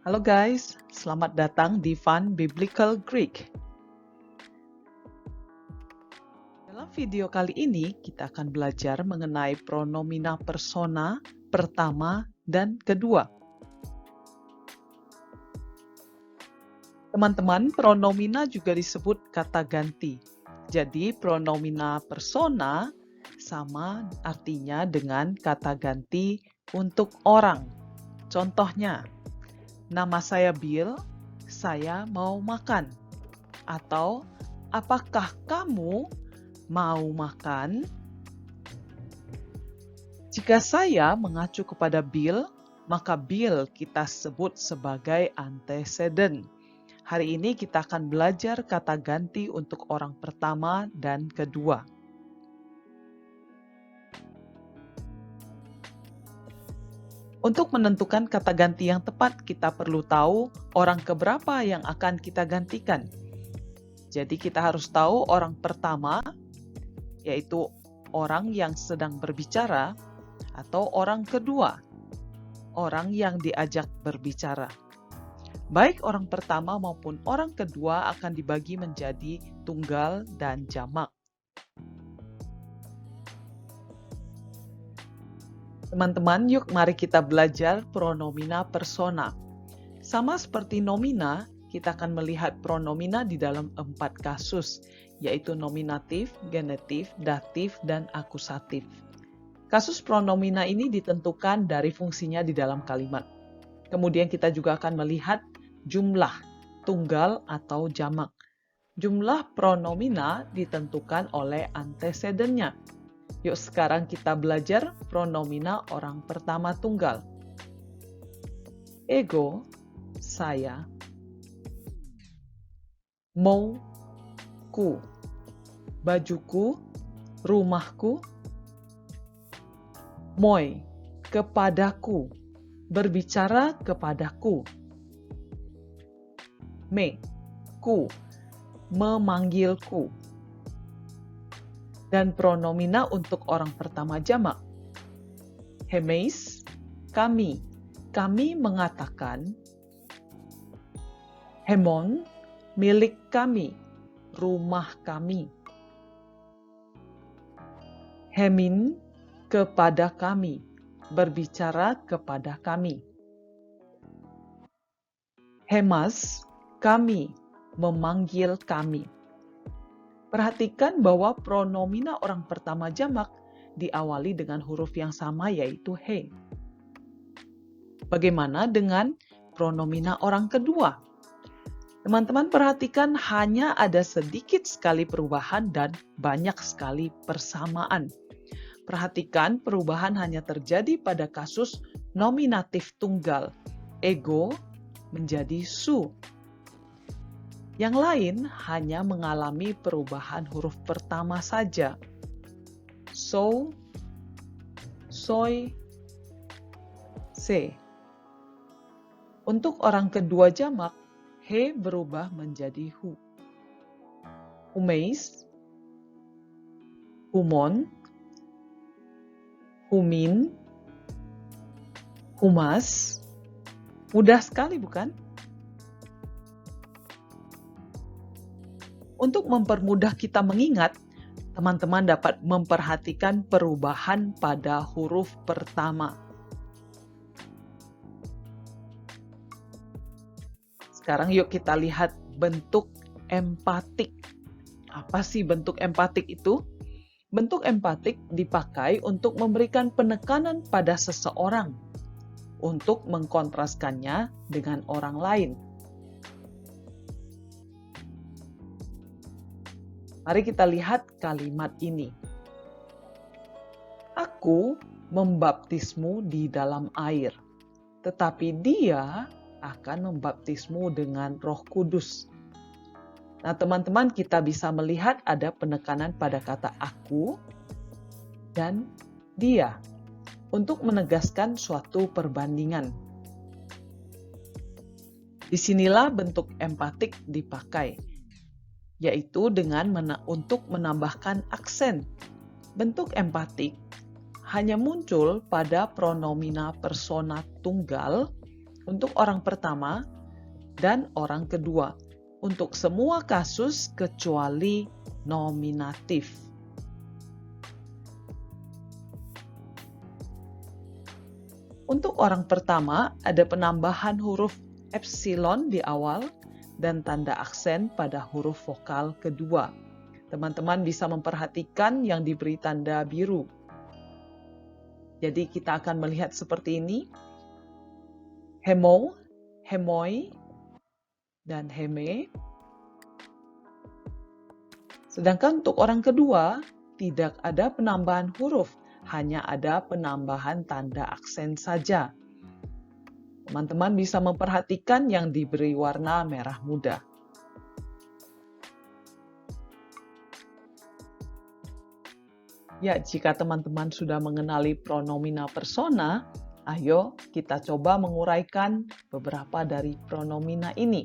Halo guys, selamat datang di Fun Biblical Greek. Dalam video kali ini, kita akan belajar mengenai pronomina persona pertama dan kedua. Teman-teman, pronomina juga disebut kata ganti. Jadi, pronomina persona sama artinya dengan kata ganti untuk orang. Contohnya, nama saya Bill, saya mau makan. Atau, apakah kamu mau makan? Jika saya mengacu kepada Bill, maka Bill kita sebut sebagai antecedent. Hari ini kita akan belajar kata ganti untuk orang pertama dan kedua. Untuk menentukan kata ganti yang tepat, kita perlu tahu orang keberapa yang akan kita gantikan. Jadi kita harus tahu orang pertama, yaitu orang yang sedang berbicara, atau orang kedua, orang yang diajak berbicara. Baik orang pertama maupun orang kedua akan dibagi menjadi tunggal dan jamak. Teman-teman, yuk mari kita belajar pronomina persona. Sama seperti nomina, kita akan melihat pronomina di dalam 4 kasus, yaitu nominatif, genetif, datif, dan akusatif. Kasus pronomina ini ditentukan dari fungsinya di dalam kalimat. Kemudian kita juga akan melihat jumlah, tunggal atau jamak. Jumlah pronomina ditentukan oleh antecedennya. Yuk sekarang kita belajar pronomina orang pertama tunggal. Ego, saya. Mau, ku. Bajuku, rumahku. Moi, kepadaku. Berbicara kepadaku. Me, ku. Memanggilku. Dan pronomina untuk orang pertama jamak. Hemeis, kami. Kami mengatakan. Hemon, milik kami. Rumah kami. Hemin, kepada kami. Berbicara kepada kami. Hemas, kami. Memanggil kami. Perhatikan bahwa pronomina orang pertama jamak diawali dengan huruf yang sama yaitu he. Bagaimana dengan pronomina orang kedua? Teman-teman perhatikan hanya ada sedikit sekali perubahan dan banyak sekali persamaan. Perhatikan perubahan hanya terjadi pada kasus nominatif tunggal. Ego menjadi su. Yang lain hanya mengalami perubahan huruf pertama saja. So, soy, se. Untuk orang kedua jamak, he berubah menjadi hu. Humeis, humon, humin, humas. Mudah sekali bukan? Untuk mempermudah kita mengingat, teman-teman dapat memperhatikan perubahan pada huruf pertama. Sekarang yuk kita lihat bentuk empatik. Apa sih bentuk empatik itu? Bentuk empatik dipakai untuk memberikan penekanan pada seseorang, untuk mengkontraskannya dengan orang lain. Mari kita lihat kalimat ini. Aku membaptismu di dalam air, tetapi dia akan membaptismu dengan Roh Kudus. Nah, teman-teman, kita bisa melihat ada penekanan pada kata aku dan dia untuk menegaskan suatu perbandingan. Disinilah bentuk empatik dipakai, yaitu dengan untuk menambahkan aksen. Bentuk empatik hanya muncul pada pronomina persona tunggal untuk orang pertama dan orang kedua. Untuk semua kasus kecuali nominatif. Untuk orang pertama, ada penambahan huruf epsilon di awal dan tanda aksen pada huruf vokal kedua. Teman-teman bisa memperhatikan yang diberi tanda biru. Jadi kita akan melihat seperti ini. Hemo, hemoi, dan heme. Sedangkan untuk orang kedua, tidak ada penambahan huruf, hanya ada penambahan tanda aksen saja. Teman-teman bisa memperhatikan yang diberi warna merah muda. Ya, jika teman-teman sudah mengenali pronomina persona, ayo kita coba menguraikan beberapa dari pronomina ini.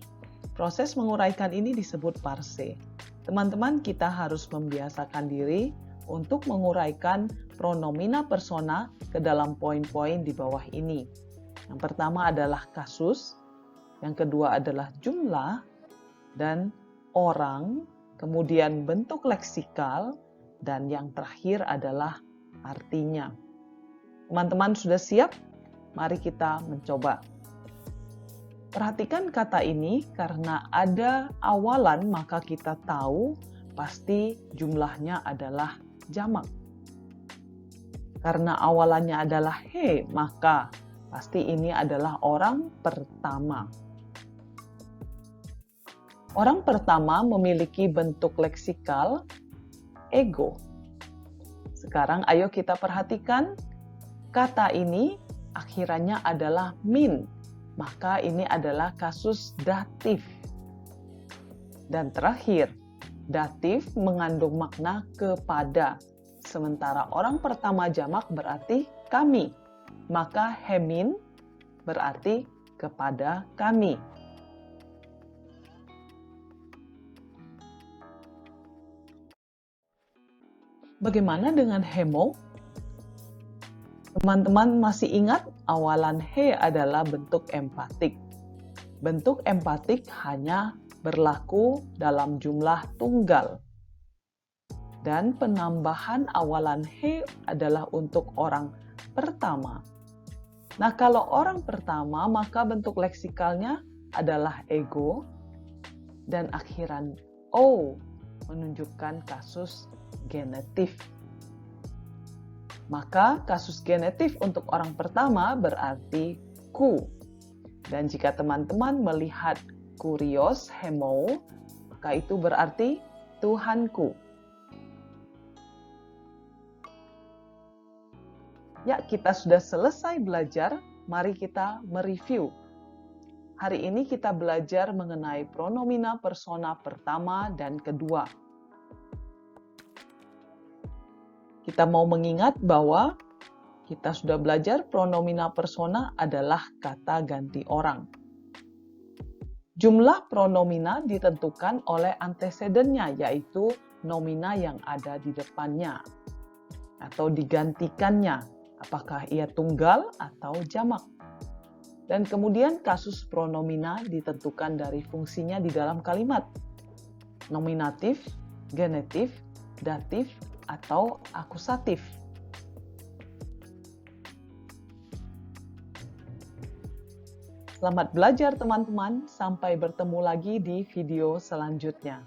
Proses menguraikan ini disebut parse. Teman-teman, kita harus membiasakan diri untuk menguraikan pronomina persona ke dalam poin-poin di bawah ini. Yang pertama adalah kasus, yang kedua adalah jumlah, dan orang, kemudian bentuk leksikal, dan yang terakhir adalah artinya. Teman-teman sudah siap? Mari kita mencoba. Perhatikan kata ini karena ada awalan maka kita tahu pasti jumlahnya adalah jamak. Karena awalannya adalah he, maka pasti ini adalah orang pertama. Orang pertama memiliki bentuk leksikal ego. Sekarang ayo kita perhatikan kata ini akhirannya adalah min, maka ini adalah kasus datif. Dan terakhir, datif mengandung makna kepada, sementara orang pertama jamak berarti kami, maka hemin berarti kepada kami. Bagaimana dengan hemo? Teman-teman masih ingat awalan he adalah bentuk empatik. Bentuk empatik hanya berlaku dalam jumlah tunggal. Dan penambahan awalan he adalah untuk orang pertama. Nah, kalau orang pertama maka bentuk leksikalnya adalah ego dan akhiran o menunjukkan kasus genetif. Maka kasus genetif untuk orang pertama berarti ku. Dan jika teman-teman melihat kurios hemo, maka itu berarti Tuhanku. Ya, kita sudah selesai belajar, mari kita mereview. Hari ini kita belajar mengenai pronomina persona pertama dan kedua. Kita mau mengingat bahwa kita sudah belajar pronomina persona adalah kata ganti orang. Jumlah pronomina ditentukan oleh antecedennya, yaitu nomina yang ada di depannya atau digantikannya, apakah ia tunggal atau jamak. Dan kemudian kasus pronomina ditentukan dari fungsinya di dalam kalimat. Nominatif, genetif, datif, atau akusatif. Selamat belajar teman-teman, sampai bertemu lagi di video selanjutnya.